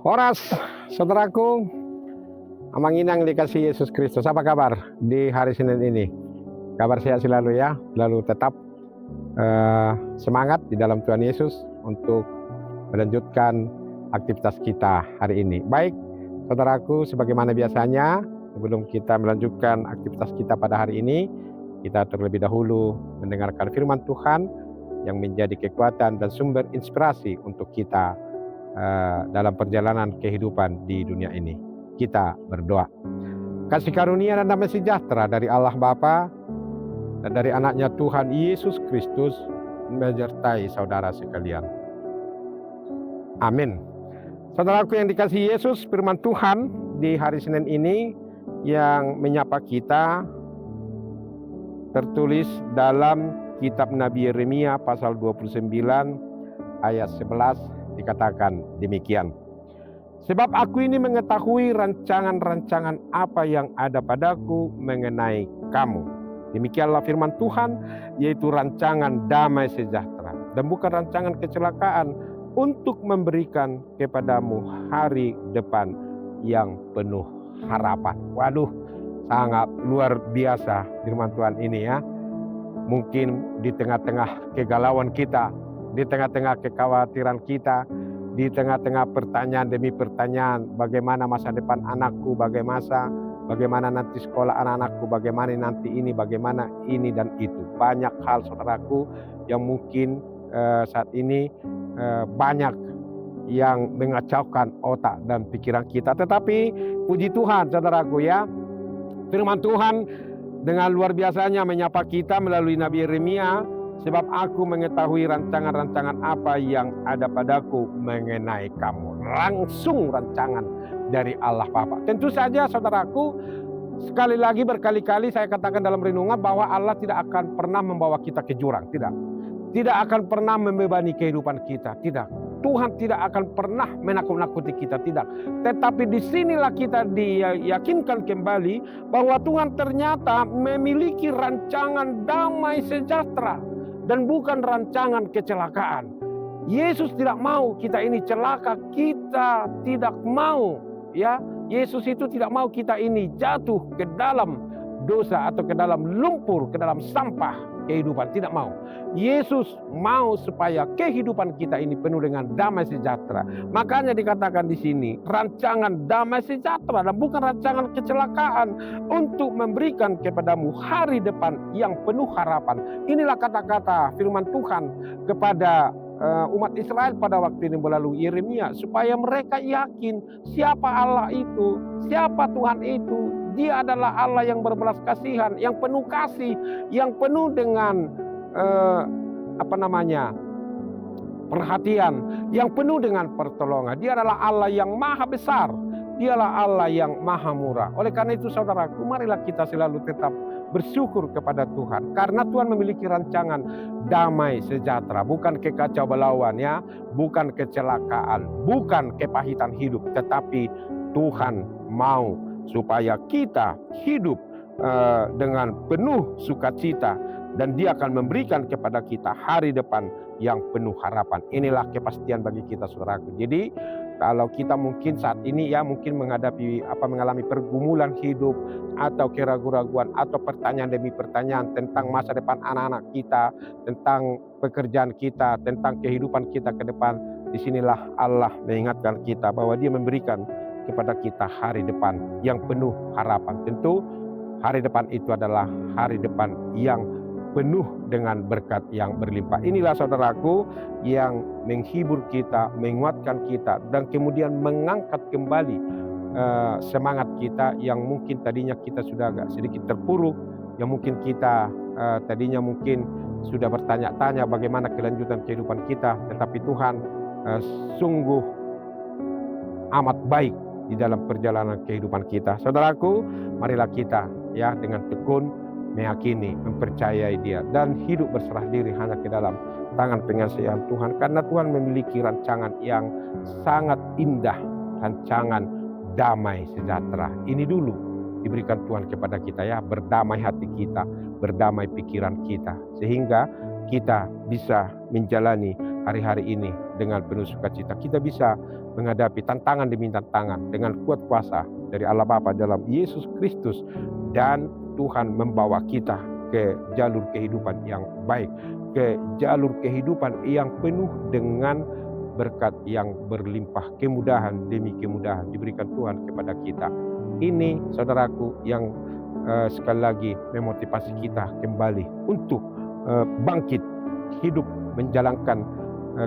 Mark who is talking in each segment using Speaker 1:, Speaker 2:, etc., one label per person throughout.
Speaker 1: Horas, saudaraku, Amanginang dikasih Yesus Kristus. Apa kabar di hari Senin ini? Kabar sehat selalu ya, lalu tetap semangat di dalam Tuhan Yesus untuk melanjutkan aktivitas kita hari ini. Baik, saudaraku, sebagaimana biasanya, sebelum kita melanjutkan aktivitas kita pada hari ini, kita terlebih dahulu mendengarkan firman Tuhan yang menjadi kekuatan dan sumber inspirasi untuk kita dalam perjalanan kehidupan di dunia ini. Kita berdoa. Kasih karunia dan damai sejahtera dari Allah Bapa dan dari anaknya Tuhan Yesus Kristus menyertai saudara sekalian. Amin. Saudaraku yang dikasihi Yesus, firman Tuhan di hari Senin ini yang menyapa kita tertulis dalam kitab Nabi Yeremia pasal 29 ayat 11 dikatakan demikian. Sebab aku ini mengetahui rancangan-rancangan apa yang ada padaku mengenai kamu. Demikianlah firman Tuhan, yaitu rancangan damai sejahtera dan bukan rancangan kecelakaan, untuk memberikan kepadamu hari depan yang penuh harapan. Waduh, sangat luar biasa firman Tuhan ini ya. Mungkin di tengah-tengah kegalauan kita, di tengah-tengah kekhawatiran kita, di tengah-tengah pertanyaan demi pertanyaan, bagaimana masa depan anakku, bagaimana nanti sekolah anak-anakku, bagaimana nanti ini, bagaimana ini dan itu. Banyak hal saudaraku yang mungkin saat ini banyak yang mengacaukan otak dan pikiran kita. Tetapi puji Tuhan saudaraku ya, firman Tuhan dengan luar biasanya menyapa kita melalui Nabi Yeremia. Sebab aku mengetahui rancangan-rancangan apa yang ada padaku mengenai kamu. Langsung rancangan dari Allah Bapa. Tentu saja saudaraku, sekali lagi berkali-kali saya katakan dalam renungan bahwa Allah tidak akan pernah membawa kita ke jurang. Tidak akan pernah membebani kehidupan kita. Tidak. Tuhan tidak akan pernah menakut-nakuti kita. Tidak. Tetapi disinilah kita diyakinkan kembali bahwa Tuhan ternyata memiliki rancangan damai sejahtera dan bukan rancangan kecelakaan. Yesus tidak mau kita ini celaka, kita tidak mau ya. Yesus itu tidak mau kita ini jatuh ke dalam dosa atau ke dalam lumpur, ke dalam sampah kehidupan, tidak mau. Yesus mau supaya kehidupan kita ini penuh dengan damai sejahtera. Makanya dikatakan di sini rancangan damai sejahtera dan bukan rancangan kecelakaan, untuk memberikan kepadamu hari depan yang penuh harapan. Inilah kata-kata firman Tuhan kepada umat Israel pada waktu ini melalui Yeremia, supaya mereka yakin siapa Allah itu, siapa Tuhan itu. Dia adalah Allah yang berbelas kasihan, yang penuh kasih, yang penuh dengan perhatian, yang penuh dengan pertolongan. Dia adalah Allah yang maha besar, dialah Allah yang maha murah. Oleh karena itu saudaraku, marilah kita selalu tetap bersyukur kepada Tuhan, karena Tuhan memiliki rancangan damai sejahtera, bukan kekacau balauan ya, bukan kecelakaan, bukan kepahitan hidup, tetapi Tuhan mau supaya kita hidup dengan penuh sukacita, dan Dia akan memberikan kepada kita hari depan yang penuh harapan. Inilah kepastian bagi kita saudaraku. Jadi kalau kita mungkin saat ini ya mungkin mengalami pergumulan hidup atau keraguan-raguan atau pertanyaan demi pertanyaan tentang masa depan anak-anak kita, tentang pekerjaan kita, tentang kehidupan kita ke depan, disinilah Allah mengingatkan kita bahwa Dia memberikan kepada kita hari depan yang penuh harapan. Tentu hari depan itu adalah hari depan yang penuh dengan berkat yang berlimpah. Inilah saudaraku yang menghibur kita, menguatkan kita, dan kemudian mengangkat kembali semangat kita yang mungkin tadinya kita sudah agak sedikit terpuruk, yang mungkin kita tadinya mungkin sudah bertanya-tanya bagaimana kelanjutan kehidupan kita, tetapi Tuhan sungguh amat baik di dalam perjalanan kehidupan kita. Saudaraku, marilah kita ya dengan tekun meyakini, mempercayai Dia, dan hidup berserah diri hanya ke dalam tangan pengasihan Tuhan, karena Tuhan memiliki rancangan yang sangat indah, rancangan damai sejahtera. Ini dulu diberikan Tuhan kepada kita ya, berdamai hati kita, berdamai pikiran kita, sehingga kita bisa menjalani hari-hari ini dengan penuh sukacita. Kita bisa menghadapi tantangan demi tantangan dengan kuat kuasa dari Allah Bapa dalam Yesus Kristus, dan Tuhan membawa kita ke jalur kehidupan yang baik, ke jalur kehidupan yang penuh dengan berkat yang berlimpah, kemudahan demi kemudahan diberikan Tuhan kepada kita. Ini saudaraku yang sekali lagi memotivasi kita kembali untuk bangkit hidup menjalankan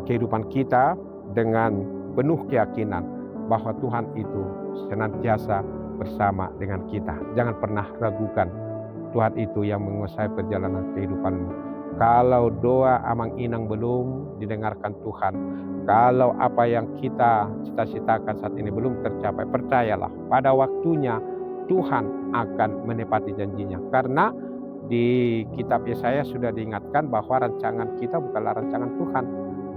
Speaker 1: kehidupan kita dengan penuh keyakinan bahwa Tuhan itu senantiasa bersama dengan kita. Jangan pernah ragukan, Tuhan itu yang menguasai perjalanan kehidupanmu. Kalau doa amang inang belum didengarkan Tuhan, kalau apa yang kita cita-citakan saat ini belum tercapai, percayalah pada waktunya Tuhan akan menepati janjinya. Karena di kitab Yesaya sudah diingatkan bahwa rancangan kita bukanlah rancangan Tuhan.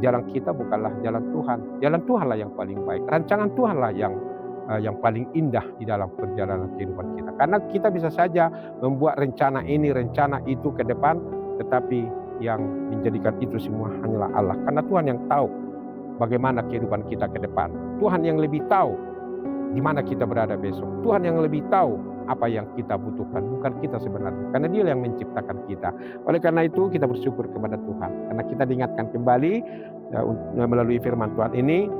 Speaker 1: Jalan kita bukanlah jalan Tuhan. Jalan Tuhanlah yang paling baik. Rancangan Tuhanlah yang paling indah di dalam perjalanan kehidupan kita. Karena kita bisa saja membuat rencana ini, rencana itu ke depan, tetapi yang menjadikan itu semua hanyalah Allah. Karena Tuhan yang tahu bagaimana kehidupan kita ke depan. Tuhan yang lebih tahu di mana kita berada besok. Tuhan yang lebih tahu apa yang kita butuhkan, bukan kita sebenarnya. Karena Dia yang menciptakan kita. Oleh karena itu kita bersyukur kepada Tuhan. Karena kita diingatkan kembali melalui firman Tuhan ini,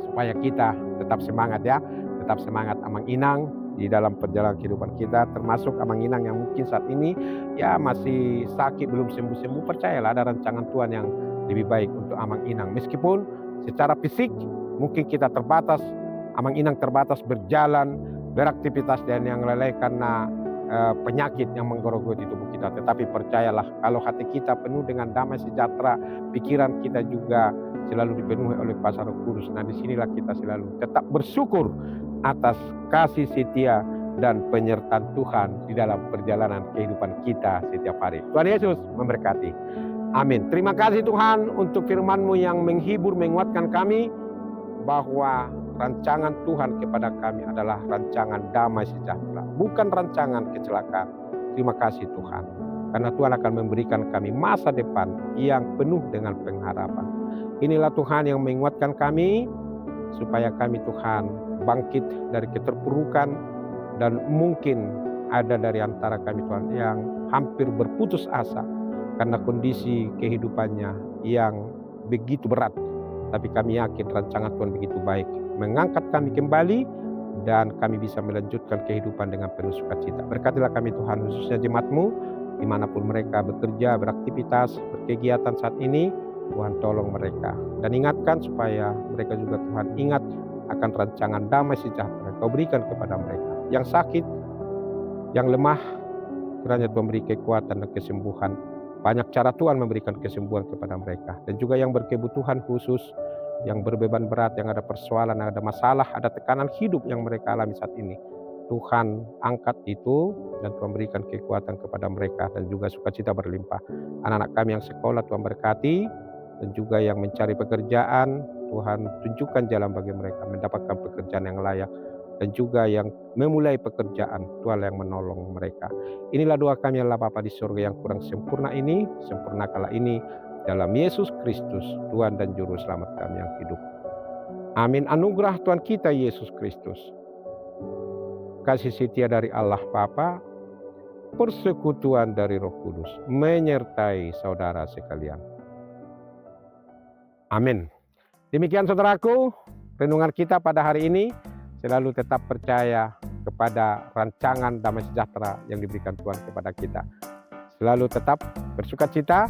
Speaker 1: supaya kita tetap semangat ya. Tetap semangat amang inang di dalam perjalanan kehidupan kita. Termasuk amang inang yang mungkin saat ini ya masih sakit, belum sembuh-sembuh. Percayalah ada rancangan Tuhan yang lebih baik untuk amang inang. Meskipun secara fisik mungkin kita terbatas, amang inang terbatas berjalan, beraktivitas dan yang lain-lain karena penyakit yang menggerogoti tubuh kita. Tetapi percayalah, kalau hati kita penuh dengan damai sejahtera, pikiran kita juga selalu dipenuhi oleh kuasa Roh Kudus. Nah, disinilah kita selalu tetap bersyukur atas kasih setia dan penyertaan Tuhan di dalam perjalanan kehidupan kita setiap hari. Tuhan Yesus memberkati. Amin. Terima kasih Tuhan untuk firman-Mu yang menghibur, menguatkan kami bahwa rancangan Tuhan kepada kami adalah rancangan damai sejahtera, bukan rancangan kecelakaan. Terima kasih Tuhan, karena Tuhan akan memberikan kami masa depan yang penuh dengan pengharapan. Inilah Tuhan yang menguatkan kami, supaya kami Tuhan bangkit dari keterpurukan, dan mungkin ada dari antara kami Tuhan yang hampir berputus asa karena kondisi kehidupannya yang begitu berat. Tapi kami yakin rancangan Tuhan begitu baik, mengangkat kami kembali, dan kami bisa melanjutkan kehidupan dengan penuh sukacita. Berkatilah kami Tuhan, khususnya jemaat-Mu, dimanapun mereka bekerja, beraktivitas, berkegiatan saat ini. Tuhan tolong mereka, dan ingatkan supaya mereka juga Tuhan ingat akan rancangan damai sejahtera Kau berikan kepada mereka. Yang sakit, yang lemah, kiranya Tuhan beri kekuatan dan kesembuhan. Banyak cara Tuhan memberikan kesembuhan kepada mereka. Dan juga yang berkebutuhan khusus, yang berbeban berat, yang ada persoalan, yang ada masalah, ada tekanan hidup yang mereka alami saat ini. Tuhan angkat itu, dan Tuhan berikan kekuatan kepada mereka, dan juga sukacita berlimpah. Anak-anak kami yang sekolah Tuhan berkati, dan juga yang mencari pekerjaan, Tuhan tunjukkan jalan bagi mereka mendapatkan pekerjaan yang layak. Dan juga yang memulai pekerjaan, Tuhan yang menolong mereka. Inilah doa kami Allah Bapa di surga yang kurang sempurna ini, sempurnakanlah ini dalam Yesus Kristus, Tuhan dan Juru Selamat kami yang hidup. Amin. Anugerah Tuhan kita Yesus Kristus, kasih setia dari Allah Bapa, persekutuan dari Roh Kudus menyertai saudara sekalian. Amin. Demikian saudaraku, renungan kita pada hari ini. Selalu tetap percaya kepada rancangan damai sejahtera yang diberikan Tuhan kepada kita. Selalu tetap bersukacita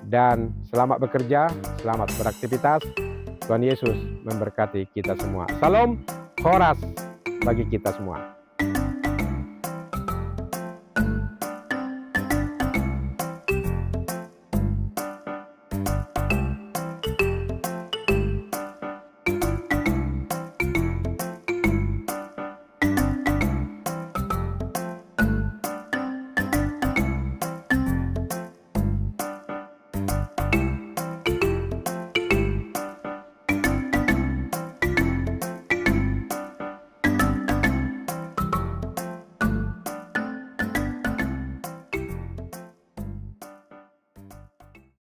Speaker 1: dan selamat bekerja, selamat beraktivitas. Tuhan Yesus memberkati kita semua. Salam, horas bagi kita semua.